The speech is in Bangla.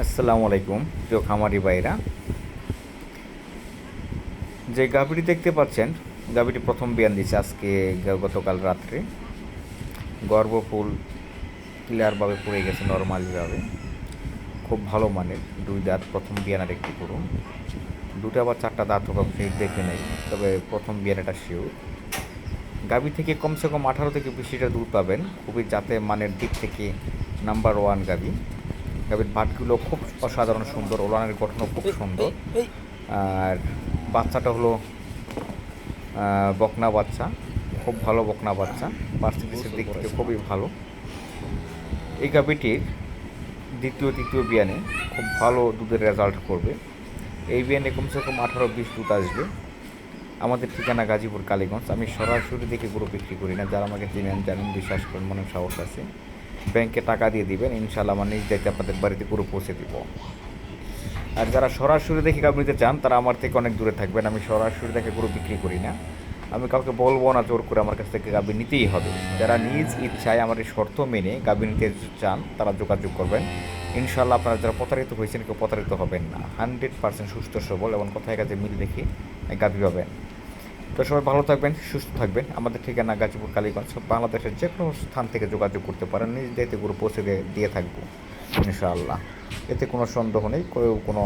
আসসালামু আলাইকুম প্রিয় খামারি ভাইরা। যে গাভীটি দেখতে পাচ্ছেন, গাভীটি প্রথম বিয়ান দিচ্ছে আজকে গতকাল রাত্রে। গর্ভফুল ক্লিয়ারভাবে পড়ে গেছে নর্মালিভাবে, খুব ভালো মানের। দুই দাঁত, প্রথম বিয়ানের একটি গরু। দুটো আবার চারটা দাঁত হোক আপনি দেখে নেই, তবে প্রথম বিয়ান এটা শিওর। গাভী থেকে কমসে কম 18 থেকে 20 লিটার দুধ পাবেন। খুবই জাতে মানের দিক থেকে নাম্বার ওয়ান গাভী। গাভীর ভাতগুলো খুব অসাধারণ সুন্দর, ওলানের গঠনও খুব সুন্দর। আর বাচ্চাটা হলো বকনা বাচ্চা, খুব ভালো বকনা বাচ্চা। পার্সেন্টেজের দিক থেকে খুবই ভালো। এই গাভীটির দ্বিতীয় তৃতীয় বিয়ানে খুব ভালো দুধের রেজাল্ট করবে। এই বিয়ানে কমসে কম 18-20 দুধ আসবে। আমাদের ঠিকানা গাজীপুর কালীগঞ্জ। আমি সরাসরি দেখে গরু বিক্রি করি না। যারা আমাকে চিনেন, জানেন, বিশ্বাস করেন, মনে সাহস আছে, ব্যাংকে টাকা দিয়ে দিবেন, ইনশাল্লাহ আমার নিজ দায়িত্বে আপনাদের বাড়িতে গরু পৌঁছে দিব। আর যারা সরাসরি দেখে গাভী নিতে চান, তারা আমার থেকে অনেক দূরে থাকবেন। আমি সরাসরি দেখে গরু বিক্রি করি না। আমি কাউকে বলবো না জোর করে আমার কাছ থেকে গাভী নিতেই হবে। যারা নিজ ইচ্ছায় আমার এই শর্ত মেনে গাভী নিতে চান, তারা যোগাযোগ করবেন। ইনশাল্লাহ আপনারা যারা প্রতারিত হয়েছেন, কেউ প্রতারিত হবেন না। 100% সুস্থ সবল এবং কথায় কাজে মিল রেখে গাভী পাবেন। তো সবাই ভালো থাকবেন, সুস্থ থাকবেন। আমাদের ঠিকানা গাজীপুর কালীগঞ্জ। বাংলাদেশের যে কোনো স্থান থেকে যোগাযোগ করতে পারেন। নিজ দায়িত্বে গরু পৌঁছে দিয়ে থাকবো ইনশাআল্লাহ। এতে কোনো সন্দেহ নেই, কেউ কোনো